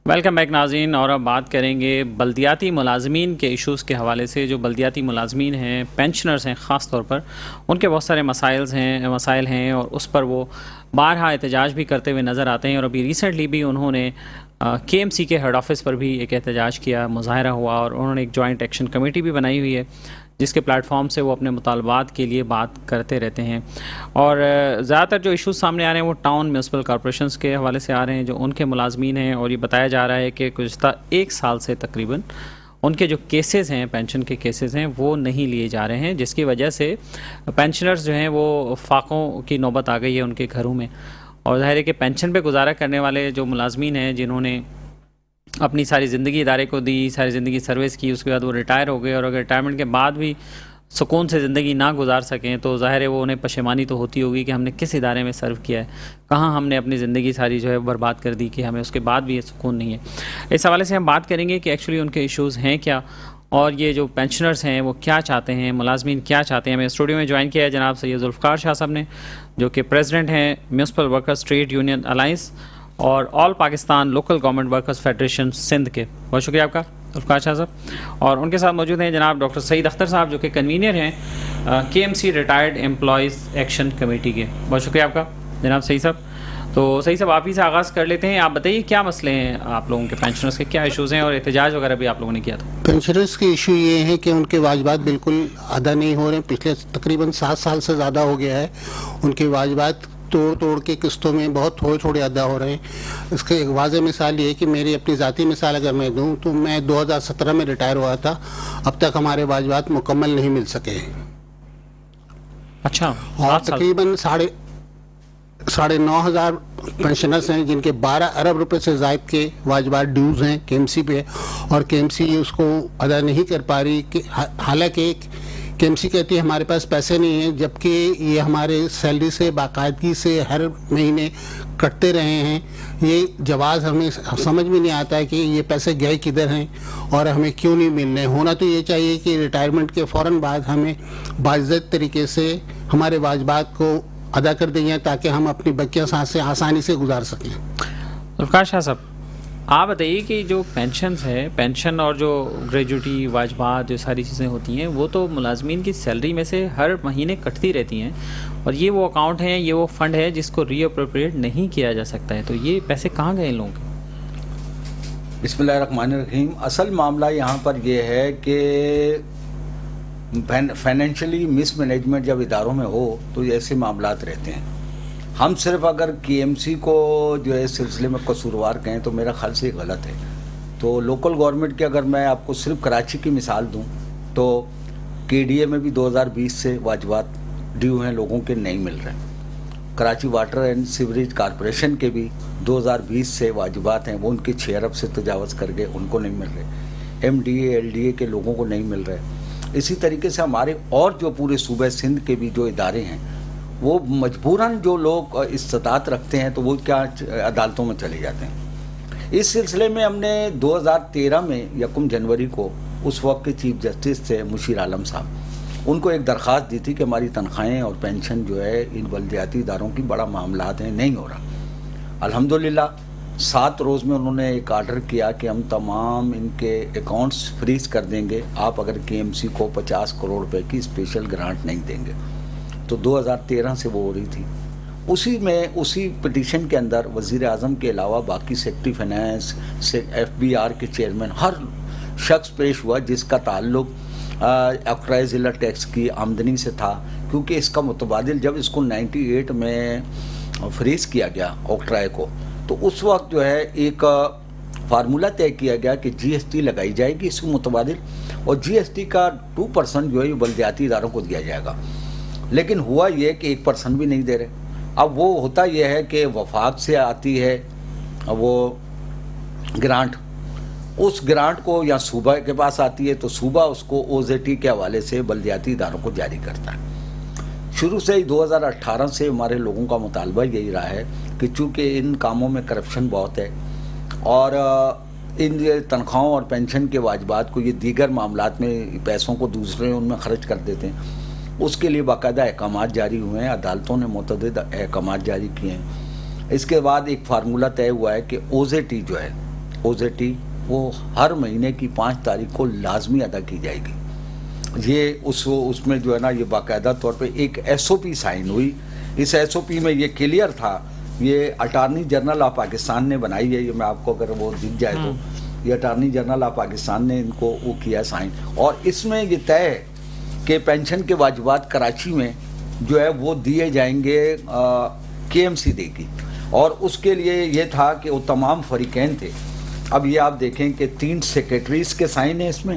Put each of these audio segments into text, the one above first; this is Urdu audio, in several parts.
ویلکم بیک ناظرین، اور اب بات کریں گے بلدیاتی ملازمین کے ایشوز کے حوالے سے۔ جو بلدیاتی ملازمین ہیں، پینشنرز ہیں خاص طور پر، ان کے بہت سارے مسائل ہیں اور اس پر وہ بارہا احتجاج بھی کرتے ہوئے نظر آتے ہیں، اور ابھی ریسنٹلی بھی انہوں نے کے ایم سی کے ہیڈ آفس پر بھی ایک احتجاج کیا، مظاہرہ ہوا، اور انہوں نے ایک جوائنٹ ایکشن کمیٹی بھی بنائی ہوئی ہے جس کے پلیٹ فارم سے وہ اپنے مطالبات کے لیے بات کرتے رہتے ہیں۔ اور زیادہ تر جو ایشوز سامنے آ رہے ہیں وہ ٹاؤن میونسپل کارپوریشنز کے حوالے سے آ رہے ہیں، جو ان کے ملازمین ہیں، اور یہ بتایا جا رہا ہے کہ گزشتہ ایک سال سے تقریباً ان کے جو کیسز ہیں، پینشن کے کیسز ہیں، وہ نہیں لیے جا رہے ہیں، جس کی وجہ سے پینشنرز جو ہیں وہ فاقوں کی نوبت آ گئی ہے ان کے گھروں میں۔ اور ظاہر ہے کہ پینشن پہ گزارا کرنے والے جو ملازمین ہیں، جنہوں نے اپنی ساری زندگی ادارے کو دی، ساری زندگی سروس کی، اس کے بعد وہ ریٹائر ہو گئے، اور اگر ریٹائرمنٹ کے بعد بھی سکون سے زندگی نہ گزار سکیں تو ظاہر ہے وہ انہیں پشیمانی تو ہوتی ہوگی کہ ہم نے کس ادارے میں سرو کیا ہے، کہاں ہم نے اپنی زندگی ساری جو ہے برباد کر دی کہ ہمیں اس کے بعد بھی یہ سکون نہیں ہے۔ اس حوالے سے ہم بات کریں گے کہ ایکچولی ان کے ایشوز ہیں کیا، اور یہ جو پینشنرز ہیں وہ کیا چاہتے ہیں، ملازمین کیا چاہتے ہیں۔ ہمیں اسٹوڈیو میں جوائن کیا ہے جناب سید ذوالفقار شاہ صاحب نے، جو کہ پریزیڈنٹ ہیں municipal workers trade union alliance اور all Pakistan local government workers federation Sindh کے۔ بہت شکریہ آپ کا ذوالفقار شاہ صاحب۔ اور ان کے ساتھ موجود ہیں جناب ڈاکٹر سعید اختر صاحب، جو کہ کنوینر ہیں K M C retired employees action committee کے۔ بہت شکریہ آپ کا جناب سعید صاحب۔ تو سعید صاحب آپ ہی سے آغاز کر لیتے ہیں، آپ بتائیے کیا مسئلے ہیں آپ لوگوں کے، پینشنرز کے کیا ایشوز ہیں، اور احتجاج وغیرہ بھی آپ لوگوں نے کیا تھا؟ پینشنرز کے ایشو یہ ہیں کہ ان کے واجبات بالکل ادا نہیں ہو رہے ہیں، پچھلے تقریباً 7 سال سے زیادہ ہو گیا ہے۔ ان کے واجبات توڑ کے قسطوں میں بہت تھوڑے ادا ہو رہے ہیں۔ اس کی ایک واضح مثال یہ ہے کہ میری اپنی ذاتی مثال اگر میں دوں تو میں 2017 میں ریٹائر ہوا تھا، اب تک ہمارے واجبات مکمل نہیں مل سکے ہیں۔ اچھا، اور تقریباً 9,500 پینشنرز ہیں جن کے 12 ارب روپے سے زائد کے واجبات ڈیوز ہیں کے ایم سی پہ، اور کے ایم سی اس کو ادا نہیں کر پا رہی، حالانکہ کے ایم سی کہتی ہے ہمارے پاس پیسے نہیں ہیں، جبکہ یہ ہمارے سیلری سے باقاعدگی سے ہر مہینے کٹتے رہے ہیں۔ یہ جواز ہمیں سمجھ میں نہیں آتا ہے کہ یہ پیسے گئے کدھر ہیں اور ہمیں کیوں نہیں مل رہے۔ ہونا تو یہ چاہیے کہ ریٹائرمنٹ کے فوراً بعد ہمیں باعزت طریقے سے ہمارے واجبات کو ادا کر دیں جائیں تاکہ ہم اپنی بقیہ سانسیں آسانی سے گزار سکیں۔ ذوالفقار شاہ صاحب، آپ بتائیے کہ جو پینشنز ہے، پینشن اور جو گریجوٹی واجبات جو ساری چیزیں ہوتی ہیں، وہ تو ملازمین کی سیلری میں سے ہر مہینے کٹتی رہتی ہیں، اور یہ وہ اکاؤنٹ ہیں، یہ وہ فنڈ ہے جس کو ری اپروپریٹ نہیں کیا جا سکتا ہے، تو یہ پیسے کہاں گئے ان لوگوں کے؟ بسم اللہ الرحمن الرحیم۔ اصل معاملہ یہاں پر یہ ہے کہ فائنینشلی مس مینجمنٹ جب اداروں میں ہو تو ایسے معاملات رہتے ہیں۔ ہم صرف اگر کے ایم سی کو جو ہے سلسلے میں قصوروار کہیں تو میرا خیال سے غلط ہے۔ تو لوکل گورنمنٹ کے اگر میں آپ کو صرف کراچی کی مثال دوں تو کے ڈی اے میں بھی 2020 سے واجبات ڈیو ہیں لوگوں کے نہیں مل رہے۔ Karachi water and sewerage corporation کے بھی 2020 سے واجبات ہیں، وہ ان کے 6 ارب سے تجاوز کر گئے، ان کو نہیں مل رہے۔ M D A L D A کے لوگوں کو نہیں مل رہے۔ اسی طریقے سے ہمارے اور جو پورے صوبہ سندھ کے بھی جو ادارے ہیں وہ مجبوراً جو لوگ استطاعت رکھتے ہیں تو وہ کیا عدالتوں میں چلے جاتے ہیں۔ اس سلسلے میں ہم نے 2013 میں 1 جنوری کو اس وقت کے چیف جسٹس تھے مشیر عالم صاحب، ان کو ایک درخواست دی تھی کہ ہماری تنخواہیں اور پینشن جو ہے ان بلدیاتی اداروں کی بڑا معاملات ہیں، نہیں ہو رہا۔ الحمدللہ 7 روز میں انہوں نے ایک آرڈر کیا کہ ہم تمام ان کے اکاؤنٹس فریز کر دیں گے، آپ اگر کے ایم سی کو 50 کروڑ روپے کی اسپیشل گرانٹ نہیں دیں گے۔ تو 2013 سے وہ ہو رہی تھی۔ اسی پٹیشن کے اندر وزیر اعظم کے علاوہ باقی secretary finance, F B R کے چیئرمین، ہر شخص پیش ہوا جس کا تعلق ایکسائز ضلع ٹیکس کی آمدنی سے تھا، کیونکہ اس کا متبادل جب اس کو 98 میں فریز کیا گیا اوکٹرائے کو، تو اس وقت جو ہے ایک فارمولہ طے کیا گیا کہ جی ایس ٹی لگائی جائے گی اس کو متبادل، اور جی ایس ٹی کا 2% جو ہے یہ بلدیاتی اداروں کو دیا جائے گا۔ لیکن ہوا یہ کہ 1% بھی نہیں دے رہے۔ اب وہ ہوتا یہ ہے کہ وفاق سے آتی ہے وہ گرانٹ، اس گرانٹ کو یا صوبہ کے پاس آتی ہے تو صوبہ اس کو او زے ٹی کے حوالے سے بلدیاتی اداروں کو جاری کرتا ہے۔ شروع سے ہی 2018 سے ہمارے لوگوں کا مطالبہ یہی رہا ہے کہ چونکہ ان کاموں میں کرپشن بہت ہے اور ان تنخواہوں اور پینشن کے واجبات کو یہ دیگر معاملات میں پیسوں کو دوسرے ان میں خرچ کر دیتے ہیں، اس کے لیے باقاعدہ احکامات جاری ہوئے ہیں، عدالتوں نے متعدد احکامات جاری کیے ہیں۔ اس کے بعد ایک فارمولہ طے ہوا ہے کہ او زے ٹی جو ہے OZT وہ ہر مہینے کی 5 تاریخ کو لازمی ادا کی جائے گی. یہ اس میں جو ہے نا یہ باقاعدہ طور پہ ایک SOP سائن ہوئی. اس SOP میں یہ کلیئر تھا, یہ اٹارنی جنرل آف پاکستان نے بنائی ہے, یہ میں آپ کو اگر وہ دکھ جائے تو یہ اٹارنی جنرل آف پاکستان نے ان کو وہ کیا سائن, اور اس میں یہ طے ہے کہ پینشن کے واجبات کراچی میں جو ہے وہ دیے جائیں گے, KMC دے گی, اور اس کے لیے یہ تھا کہ وہ تمام فریقین تھے. اب یہ آپ دیکھیں کہ 3 سیکریٹریز کے سائن ہیں اس میں,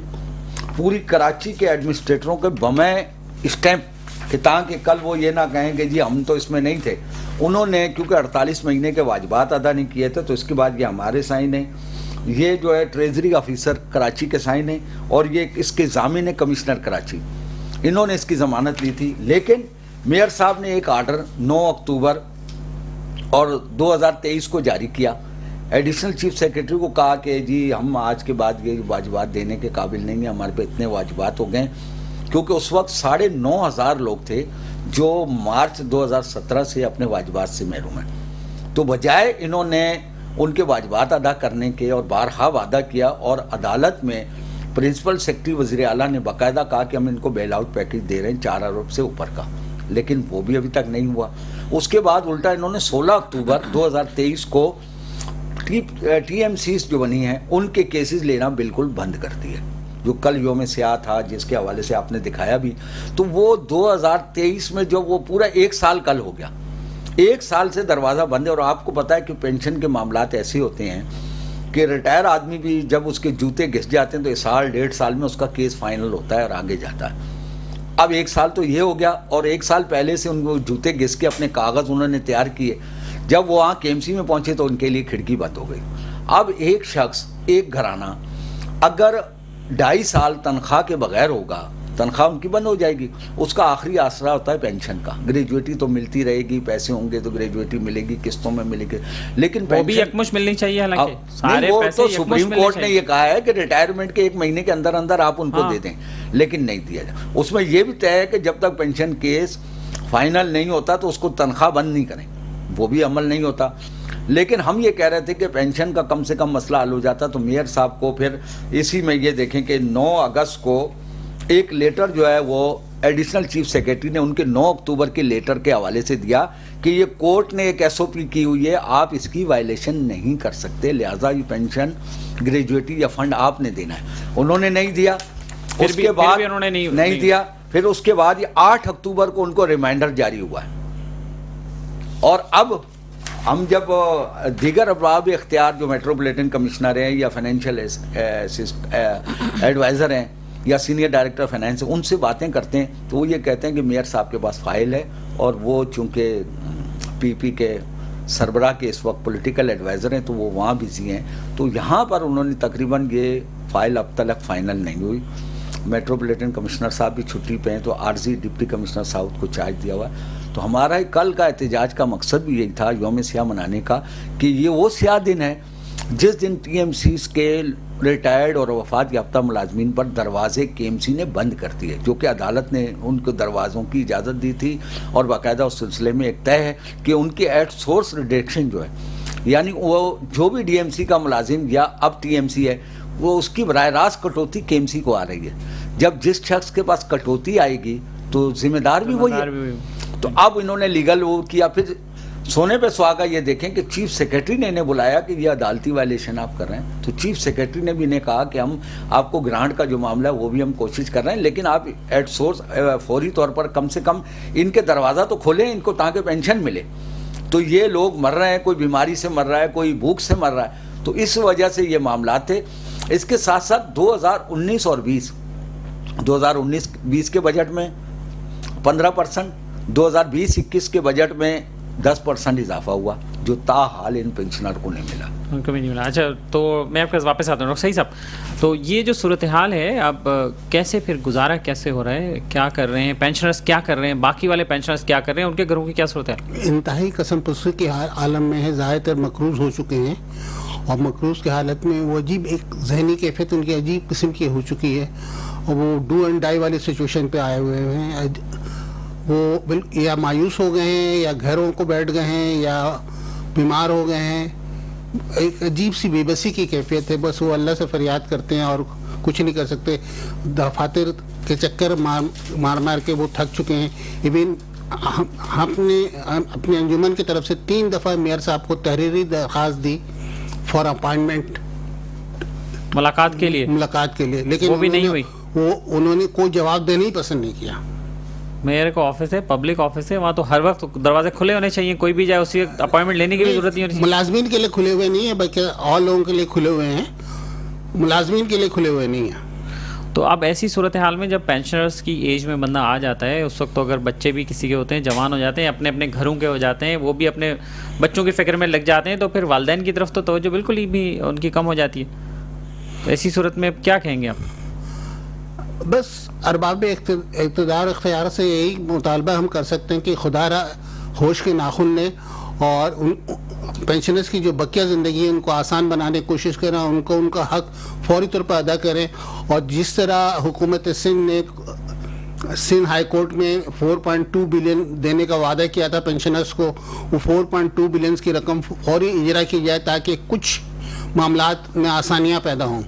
پوری کراچی کے ایڈمنسٹریٹروں کے بمیں اسٹیمپ, کہ تاکہ کل وہ یہ نہ کہیں کہ جی ہم تو اس میں نہیں تھے. انہوں نے کیونکہ 48 مہینے کے واجبات ادا نہیں کیے تھے, تو اس کے بعد یہ ہمارے سائن ہیں. یہ جو ہے ٹریزری آفیسر کراچی کے سائن ہیں, اور یہ اس کے ضامن ہے کمشنر کراچی, انہوں نے اس کی ضمانت لی تھی. لیکن میئر صاحب نے ایک آرڈر 9 اکتوبر اور 2023 کو جاری کیا. ایڈیشنل چیف سیکریٹری کو کہا کہ جی ہم آج کے بعد یہ واجبات دینے کے قابل نہیں ہیں, ہمارے پہ اتنے واجبات ہو گئے, کیونکہ اس وقت 9,500 لوگ تھے جو مارچ 2017 سے اپنے واجبات سے محروم ہیں. تو بجائے انہوں نے ان کے واجبات ادا کرنے کے, اور بارہا وعدہ کیا, اور عدالت میں پرنسپل سیکرٹری وزیر اعلیٰ نے باقاعدہ کہا کہ ہم ان کو بیل آؤٹ پیکج دے رہے ہیں 4 ارب سے اوپر کا, لیکن وہ بھی ابھی تک نہیں ہوا. اس کے بعد الٹا انہوں نے 16 اکتوبر 2023 کو TMCs جو بنی ہیں ان کے کیسز لینا بالکل بند کر دیے, جو کل یوم سیاہ تھا جس کے حوالے سے آپ نے دکھایا بھی. تو وہ 2023 میں جو وہ پورا 1 سال کل ہو گیا, 1 سال سے دروازہ بند ہے. اور آپ کو پتہ ہے کہ پینشن کے معاملات ایسے ہوتے ہیں کہ ریٹائر آدمی بھی جب اس کے جوتے گھس جاتے ہیں تو 1 سال 1.5 سال میں اس کا کیس فائنل ہوتا ہے اور آگے جاتا ہے. اب 1 سال تو یہ ہو گیا, اور 1 سال پہلے سے ان کو جوتے گھس کے اپنے کاغذ انہوں نے تیار کیے. جب وہ وہاں KMC میں پہنچے تو ان کے لیے کھڑکی بند ہو گئی. اب ایک شخص, ایک گھرانہ اگر 2.5 سال تنخواہ کے بغیر ہوگا, تنخواہ ان کی بند ہو جائے گی. اس کا آخری آسرا ہوتا ہے پینشن کا. گریجویٹی تو ملتی رہے گی, پیسے ہوں گے تو گریجویٹی ملے گی, قسطوں میں ملے گی, لیکن وہ بھی یکمشت ملنی چاہیے. حالانکہ سارے وہ پیسے تو سپریم کورٹ نے یہ کہا ہے کہ ریٹائرمنٹ کے 1 مہینے کے اندر اندر آپ ان کو دے دیں, لیکن نہیں دیا جائے. اس میں یہ بھی طے ہے کہ جب تک پینشن کیس فائنل نہیں ہوتا تو اس کو تنخواہ بند نہیں کریں, وہ بھی عمل نہیں ہوتا. لیکن ہم یہ کہہ رہے تھے کہ پینشن کا کم سے کم مسئلہ حل ہو جاتا. تو میئر صاحب کو پھر اسی میں یہ دیکھیں کہ 9 اگست کو ایک لیٹر جو ہے وہ ایڈیشنل چیف سیکریٹری نے ان کے 9 اکتوبر کے لیٹر کے حوالے سے دیا کہ یہ کورٹ نے ایک SOP کی ہوئی ہے, آپ اس کی وائلیشن نہیں کر سکتے, لہٰذا یہ پینشن گریجویٹی یا فنڈ آپ نے دینا ہے. انہوں نے نہیں دیا. اس کے بعد انہوں نے نہیں دیا. پھر اس کے بعد یہ 8 اکتوبر کو ان کو ریمائنڈر جاری ہوا ہے. اور اب ہم جب دیگر ابواب اختیار جو میٹروپولیٹن کمشنر ہیں یا فائنینشیل ایڈوائزر ہیں یا سینئر ڈائریکٹر فائنینس, ان سے باتیں کرتے ہیں تو وہ یہ کہتے ہیں کہ میئر صاحب کے پاس فائل ہے, اور وہ چونکہ PP کے سربراہ کے اس وقت پولیٹیکل ایڈوائزر ہیں تو وہ وہاں بزی ہیں. تو یہاں پر انہوں نے تقریباً یہ فائل اب تک فائنل نہیں ہوئی. میٹروپولیٹن کمشنر صاحب بھی چھٹی پہ ہیں, تو عارضی ڈپٹی کمشنر ساؤتھ کو چارج دیا ہوا ہے. تو ہمارا کل کا احتجاج کا مقصد بھی یہی تھا یوم سیاہ منانے کا, کہ یہ وہ سیاہ دن ہے جس دن TMCs کے ریٹائرڈ اور وفات یافتہ ملازمین پر دروازے KMC نے بند کر دیے, جو کہ عدالت نے ان کو دروازوں کی اجازت دی تھی. اور باقاعدہ اس سلسلے میں ایک طے ہے کہ ان کی ایٹ سورس ریڈکشن جو ہے, یعنی وہ جو بھی DMC کا ملازم یا اب TMC ہے, وہ اس کی براہ راست کٹوتی KMC کو آ رہی ہے. جب جس شخص کے پاس کٹوتی آئے گی تو ذمہ دار بھی وہی ہے. تو اب انہوں نے لیگل وہ کیا. پھر سونے پہ سہاگا یہ دیکھیں کہ چیف سیکریٹری نے انہیں بلایا کہ یہ عدالتی وائلیشن آپ کر رہے ہیں. تو چیف سیکریٹری نے بھی انہیں کہا کہ ہم آپ کو گرانٹ کا جو معاملہ ہے وہ بھی ہم کوشش کر رہے ہیں, لیکن آپ ایٹ سورس فوری طور پر کم سے کم ان کے دروازہ تو کھولیں ان کو, تاکہ پینشن ملے. تو یہ لوگ مر رہے ہیں, کوئی بیماری سے مر رہا ہے, کوئی بھوک سے مر رہا ہے. تو اس وجہ سے یہ معاملات تھے. اس کے ساتھ ساتھ 2019 اور 2019-20 کے بجٹ میں 15%, 2020-21 کے بجٹ میں 10% اضافہ ہوا, جو تاحال ان پینشنر کو نہیں ملا. ان کو بھی نہیں ملا. اچھا, تو میں آپ کے واپس آتا ہوں ڈاکٹر صحیح صاحب. تو یہ جو صورتحال ہے, اب کیسے پھر گزارا کیسے ہو رہا ہے, کیا کر رہے ہیں پینشنرز, کیا کر رہے ہیں باقی والے پینشنرز, کیا کر رہے ہیں, ان کے گھروں کی کیا صورتحال؟ انتہائی قسم پرسی کے عالم میں ہے. زیادہ تر مقروض ہو چکے ہیں, اور مقروض کی حالت میں وہ عجیب ایک ذہنی کیفیت ان کی عجیب قسم کی ہو چکی ہے, اور وہ ڈو اینڈ ڈائی والی سچویشن پہ آئے ہوئے ہیں. وہ یا مایوس ہو گئے ہیں, یا گھروں کو بیٹھ گئے ہیں, یا بیمار ہو گئے ہیں, ایک عجیب سی بے بسی کی کیفیت ہے. بس وہ اللہ سے فریاد کرتے ہیں اور کچھ نہیں کر سکتے. دفاتر کے چکر مار مار کے وہ تھک چکے ہیں. ایون ہم نے اپنی انجمن کی طرف سے 3 دفعہ میئر صاحب کو تحریری درخواست دی فار اپائنٹمنٹ, ملاقات کے لیے, لیکن وہ بھی نہیں ہوئی. انہوں نے کوئی جواب دینا ہی پسند نہیں کیا. میئر کا آفس ہے, پبلک آفس ہے, وہاں تو ہر وقت دروازے کھلے ہونے چاہیے, کوئی بھی جائے اسی وقت اپوائنٹمنٹ لینے کی بھی ضرورت نہیں ہونی. ملازمین کے لیے کھلے ہوئے نہیں ہیں بلکہ اور لوگوں کے لیے کھلے ہوئے ہیں, ملازمین کے لیے کھلے ہوئے نہیں ہیں. تو اب ایسی صورتحال میں جب پینشنرز کی ایج میں بندہ آ جاتا ہے, اس وقت تو اگر بچے بھی کسی کے ہوتے ہیں, جوان ہو جاتے ہیں, اپنے اپنے گھروں کے ہو جاتے ہیں, وہ بھی اپنے بچوں کی فکر میں لگ جاتے ہیں, تو پھر والدین کی طرف تو توجہ بالکل ہی بھی ان کی کم ہو جاتی ہے. تو ایسی صورت میں کیا کہیں گے آپ؟ بس ارباب اقتدار اختیار سے یہی مطالبہ ہم کر سکتے ہیں کہ خدا را ہوش کے ناخن لیں اور پینشنرز کی جو بقیہ زندگی ہے ان کو آسان بنانے کی کوشش کریں, ان کو ان کا حق فوری طور پر ادا کریں. اور جس طرح حکومت سندھ نے سندھ ہائی کورٹ میں 4.2 بلین دینے کا وعدہ کیا تھا پینشنرز کو, وہ 4.2 بلین کی رقم فوری اجرا کی جائے تاکہ کچھ معاملات میں آسانیاں پیدا ہوں.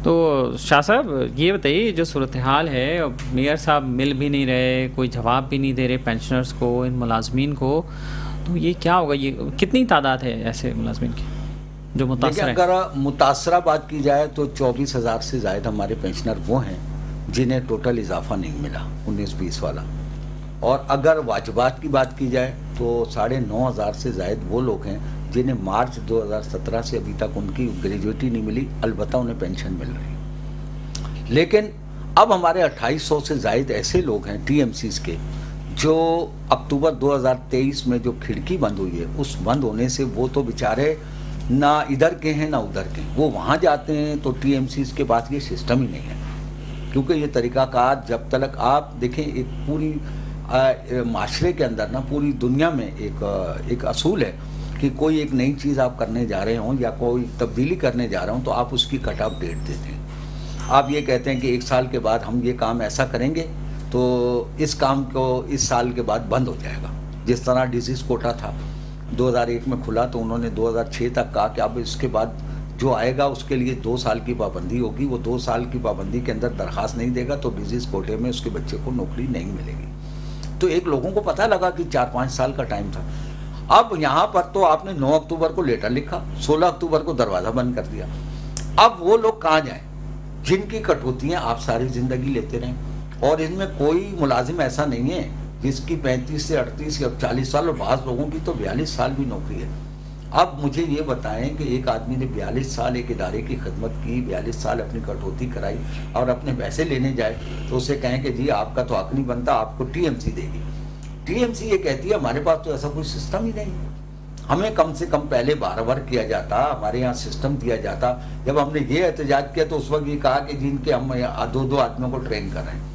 تو شاہ صاحب یہ بتائیے, جو صورتحال ہے, میئر صاحب مل بھی نہیں رہے, کوئی جواب بھی نہیں دے رہے پینشنرز کو, ان ملازمین کو, تو یہ کیا ہوگا؟ یہ کتنی تعداد ہے ایسے ملازمین کی جو متاثر ہیں؟ اگر متاثرہ بات کی جائے تو 24,000 سے زائد ہمارے پینشنر وہ ہیں جنہیں ٹوٹل اضافہ نہیں ملا 19-20 والا. اور اگر واجبات کی بات کی جائے تو 9,500 سے زائد وہ لوگ ہیں جنہیں مارچ 2017 سے ابھی تک ان کی گریجویٹی نہیں ملی, البتہ انہیں پینشن مل رہی. لیکن اب ہمارے 2800 سے زائد ایسے لوگ ہیں ٹی ایم سیز کے جو اکتوبر 2023 میں جو کھڑکی بند ہوئی ہے, اس بند ہونے سے وہ تو بیچارے نہ ادھر کے ہیں نہ ادھر کے. وہ وہاں جاتے ہیں تو ٹی ایم سیز کے پاس یہ سسٹم ہی نہیں ہے, کیونکہ یہ طریقہ کار جب تک آپ دیکھیں ایک پوری معاشرے کے اندر نا پوری دنیا میں ایک اصول ہے کہ کوئی ایک نئی چیز آپ کرنے جا رہے ہوں یا کوئی تبدیلی کرنے جا رہے ہوں تو آپ اس کی کٹ آف ڈیٹ دیتے ہیں. آپ یہ کہتے ہیں کہ 1 سال کے بعد ہم یہ کام ایسا کریں گے تو اس کام کو اس سال کے بعد بند ہو جائے گا. جس طرح ڈیزیز کوٹا تھا 2001 میں کھلا تو انہوں نے 2006 تک کہا کہ اب اس کے بعد جو آئے گا اس کے لیے 2 سال کی پابندی ہوگی. وہ 2 سال کی پابندی کے اندر درخواست نہیں دے گا تو ڈیزیز کوٹے میں اس کے بچے کو نوکری نہیں ملے گی. تو ایک لوگوں کو پتہ لگا کہ 4-5 سال کا ٹائم تھا. اب یہاں پر تو آپ نے 9 اکتوبر کو لیٹر لکھا, 16 اکتوبر کو دروازہ بند کر دیا. اب وہ لوگ کہاں جائیں جن کی کٹوتیاں آپ ساری زندگی لیتے رہیں؟ اور ان میں کوئی ملازم ایسا نہیں ہے جس کی 35 سے 38 یا 40 سال, اور بعض لوگوں کی تو 42 سال بھی نوکری ہے. اب مجھے یہ بتائیں کہ ایک آدمی نے 42 سال ایک ادارے کی خدمت کی, 42 سال اپنی کٹوتی کرائی اور اپنے پیسے لینے جائے تو اسے کہیں کہ جی آپ کا تو حق نہیں بنتا, آپ کو ٹی ایم سی دے گی. ٹی ایم سی یہ کہتی ہے ہمارے پاس تو ایسا کوئی سسٹم ہی نہیں, ہمیں کم سے کم پہلے بار کیا جاتا, ہمارے یہاں سسٹم دیا جاتا. جب ہم نے یہ احتجاج کیا تو اس وقت یہ کہا کہ جن کے ہم 2 آدمیوں کو ٹرین کر رہے ہیں.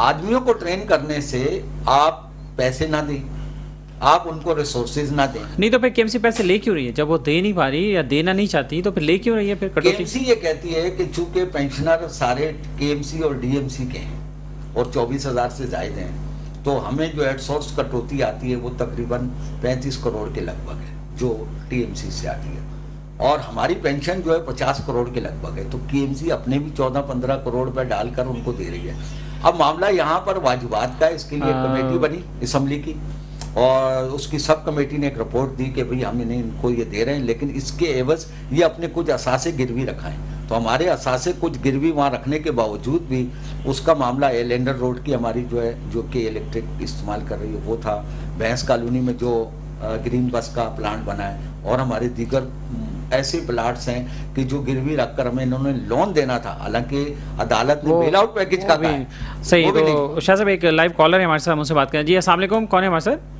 آدمیوں کو ٹرین کرنے سے آپ پیسے نہ دیں, آپ ان کو ریسورسز نہ دیں. نہیں تو پھر کے ایم سی پیسے لے کیوں رہی ہے؟ جب وہ دے نہیں پا رہی یا دینا نہیں چاہتی تو پھر لے کیوں رہی ہے؟ پھر کے ایم سی یہ کہتی ہے کہ چونکہ پینشنر سارے کے ایم سی اور ڈی ایم سی کے ہیں اور 24,000 سے زائد ہیں تو ہمیں جو ایٹ سورس کٹوتی آتی ہے وہ تقریباً 35 کروڑ کے لگ بھگ ہے جو ٹی ایم سی سے آتی ہے, اور ہماری پینشن جو ہے 50 کروڑ کے لگ بھگ ہے. تو کے ایم سی اپنے بھی 14-15 کروڑ روپے ڈال کر ان کو دے رہی ہے. اب معاملہ یہاں پر واجبات کا, اس کے لیے کمیٹی بنی اسمبلی کی اور اس کی سب کمیٹی نے ایک رپورٹ دی کہ بھئی ہم انہیں ان کو یہ دے رہے ہیں لیکن اس کے عوض یہ اپنے کچھ اثاثے گروی رکھائیں. تو ہمارے اثاثے کچھ گروی وہاں رکھنے کے باوجود بھی اس کا معاملہ لینڈر روڈ کی ہماری جو ہے جو کہ الیکٹرک استعمال کر رہی ہے وہ تھا, بھینس کالونی میں جو گرین بس کا پلانٹ بنا ہے, اور ہمارے دیگر ایسے پلاٹس ہیں کہ جو گروی رکھ کر ہمیں انہوں نے لون دینا تھا, حالانکہ عدالت نے بیل آؤٹ پیکج کا کہا ہے. صحیح. تو شاہ صاحب ایک لائیو کالر ہے ہمارے ساتھ, ہم سے بات کریں. جی السلام علیکم, کون ہے ہمارے ساتھ؟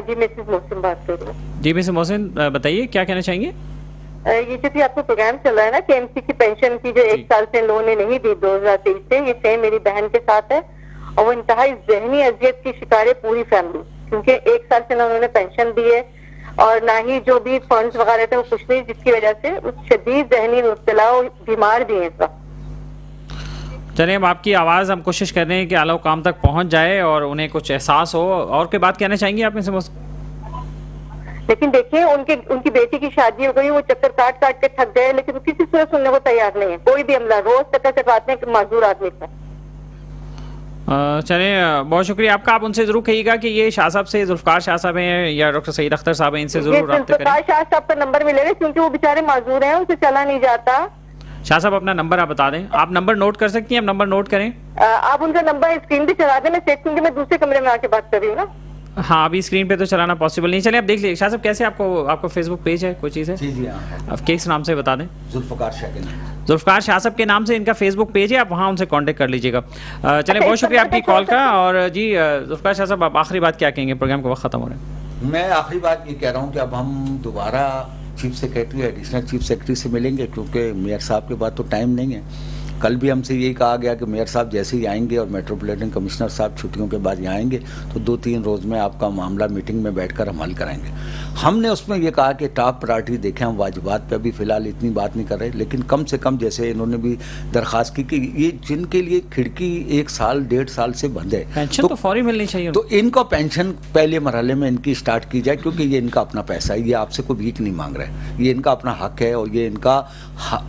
جی مسز محسن بات کر رہی ہوں. جی مسز محسن بتائیے کیا کہنا چاہیں گے؟ یہ جو بھی آپ کا پروگرام چل رہا ہے نا کے ایم سی کی پینشن کی جو 1 سال سے انہوں نے نہیں دی 2023 سے, یہ سیم میری بہن کے ساتھ ہے اور وہ انتہائی ذہنی اذیت کی شکار ہے پوری فیملی, کیونکہ 1 سال سے نہ انہوں نے پینشن دی ہے اور نہ ہی جو بھی فنڈز وغیرہ تھے وہ کچھ نہیں, جس کی وجہ سے شدید ذہنی مبتلا اور بیمار بھی ہیں اس وقت. چلیں اب آپ کی آواز ہم کوشش کر رہے ہیں کہ اعلیٰ حکام تک پہنچ جائے اور انہیں کچھ احساس ہو. اور کوئی بات کہنا چاہیں گے آپ میں سے؟ لیکن دیکھیں ان کی بیٹی کی شادی ہو گئی, وہ چکر کاٹ کاٹ کے تھک گئے, لیکن وہ کسی صورت سننے کو تیار نہیں ہے, کوئی بھی عملہ روز چکر چکاتے ہیں معذور آدمی کا. چلیں بہت شکریہ آپ کا. آپ ان سے ضرور کہیے گا کہ یہ شاہ صاحب سے, ذوالفقار شاہ صاحب ہیں یا ڈاکٹر سعید اختر صاحب ہیں, ان سے ضرور رابطہ کریں. ذوالفقار شاہ صاحب کا نمبر ملے گا کیونکہ وہ بیچارے معذور ہیں, ان سے چلا نہیں جاتا. شاہ صاحب اپنا نمبر آپ بتا دیں. آپ نمبر نوٹ کر سکتی ہیں, آپ نمبر نوٹ کریں. آپ ان کا نمبر اسکرین پہ چلا دیں, میں چیک کروں کہ میں دوسرے کمرے میں آ کے بات کر رہی ہوں نا. ہاں ابھی اسکرین پہ تو چلانا پاسبل نہیں. چلیں آپ دیکھ لیجیے. شاہ صاحب کیسے آپ کو فیس بک پیج ہے, کوئی چیز ہے؟ جی ہاں, آپ کس نام سے بتا دیں. ذوالفقار شاہ کے نام. ذوالفقار شاہ صاحب کے نام سے ان کا فیس بک پیج ہے, آپ وہاں ان سے کانٹیکٹ کر لیجیے گا. چلیں بہت شکریہ آپ کی کال کا. اور جی ذوالفقار شاہ صاحب آپ آخری بات کیا کہیں گے, پروگرام کا وقت ختم ہو رہا ہے. میں آخری بات یہ کہہ رہا ہوں کہ اب ہم دوبارہ chief secretary additional chief secretary سے ملیں گے, کیونکہ میئر صاحب کے بعد تو ٹائم نہیں ہے. کل بھی ہم سے یہی کہا گیا کہ میئر صاحب جیسے ہی آئیں گے اور میٹروپولیٹن کمشنر صاحب چھٹیوں کے بعد یہاں آئیں گے تو 2-3 روز میں آپ کا معاملہ میٹنگ میں بیٹھ کر ہم حل کرائیں گے. ہم نے اس میں یہ کہا کہ ٹاپ پرائرٹی دیکھیں, ہم واجبات پہ ابھی فی الحال اتنی بات نہیں کر رہے, لیکن کم سے کم جیسے انہوں نے بھی درخواست کی کہ یہ جن کے لیے کھڑکی 1 سال 1.5 سال سے بند ہے پینشن تو فوری ملنی چاہیے, تو ان کو پینشن پہلے مرحلے میں ان کی سٹارٹ کی جائے, کیونکہ یہ ان کا اپنا پیسہ ہے, یہ آپ سے کوئی بھیک نہیں مانگ رہے, یہ ان کا اپنا حق ہے, اور یہ ان کا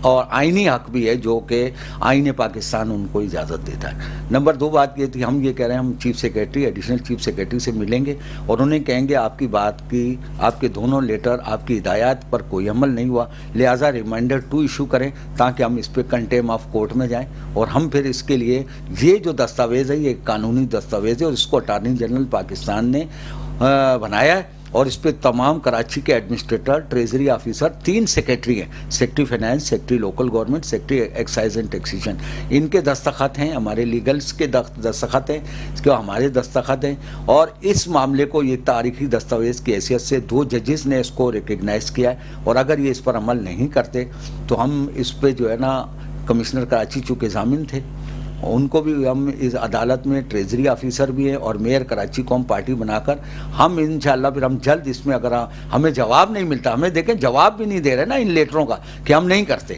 اور آئینی حق بھی ہے جو کہ آئین پاکستان ان کو اجازت دیتا ہے. نمبر 2 بات یہ تھی, ہم یہ کہہ رہے ہیں ہم chief secretary additional chief secretary سے ملیں گے اور انہیں کہیں گے آپ کی بات کی, آپ کے دونوں لیٹر, آپ کی ہدایات پر کوئی عمل نہیں ہوا, لہٰذا ریمائنڈر 2 ایشو کریں تاکہ ہم اس پہ کنٹیم آف کورٹ میں جائیں. اور ہم پھر اس کے لیے یہ جو دستاویز ہے یہ قانونی دستاویز ہے, اور اس کو اٹارنی جنرل پاکستان نے بنایا ہے, اور اس پہ تمام کراچی کے ایڈمنسٹریٹر, ٹریزری آفیسر, 3 سیکریٹری ہیں, secretary finance, secretary local government, secretary excise and taxation, ان کے دستخط ہیں, ہمارے لیگلز کے دستخط ہیں, اس کے ہمارے دستخط ہیں. اور اس معاملے کو یہ تاریخی دستاویز کی حیثیت سے 2 ججز نے اس کو ریکگنائز کیا ہے, اور اگر یہ اس پر عمل نہیں کرتے تو ہم اس پہ جو ہے نا, کمشنر کراچی چونکہ ضامن تھے, ان کو بھی ہم اس عدالت میں ٹریزری آفیسر بھی ہیں اور میئر کراچی کو ہم پارٹی بنا کر ہم انشاءاللہ پھر ہم جلد اس میں, اگر ہمیں جواب نہیں ملتا, ہمیں دیکھیں جواب بھی نہیں دے رہے نا ان لیٹروں کا کہ ہم نہیں کرتے,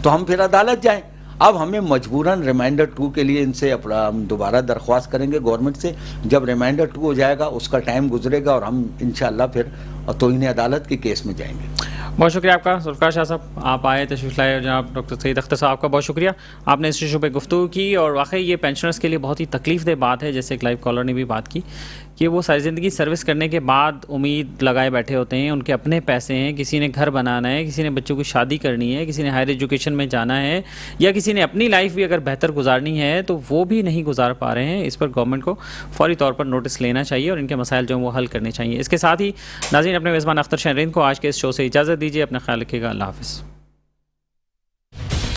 تو ہم پھر عدالت جائیں. اب ہمیں مجبوراً ریمائنڈر 2 کے لیے ان سے ہم دوبارہ درخواست کریں گے گورنمنٹ سے. جب ریمائنڈر 2 ہو جائے گا, اس کا ٹائم گزرے گا, اور ہم انشاءاللہ پھر توہین عدالت کے کیس میں جائیں گے. بہت شکریہ آپ کا ذوالفقار شاہ صاحب, آپ آئے, تشریف لائے. جناب ڈاکٹر سعید اختر صاحب کا بہت شکریہ, آپ نے اس ایشو پہ گفتگو کی. اور واقعی یہ پینشنرز کے لیے بہت ہی تکلیف دہ بات ہے, جیسے ایک لائیو کالر نے بھی بات کی کہ وہ ساری زندگی سروس کرنے کے بعد امید لگائے بیٹھے ہوتے ہیں, ان کے اپنے پیسے ہیں, کسی نے گھر بنانا ہے, کسی نے بچوں کی شادی کرنی ہے, کسی نے ہائر ایجوکیشن میں جانا ہے, یا کسی نے اپنی لائف بھی اگر بہتر گزارنی ہے, تو وہ بھی نہیں گزار پا رہے ہیں. اس پر گورنمنٹ کو فوری طور پر نوٹس لینا چاہیے اور ان کے مسائل جو ہیں وہ حل کرنے چاہیے. اس کے ساتھ ہی ناظرین, اپنے میزبان اختر شہرین کو آج کے اس شو سے اجازت دیجیے. اپنا خیال رکھیے گا. اللہ حافظ.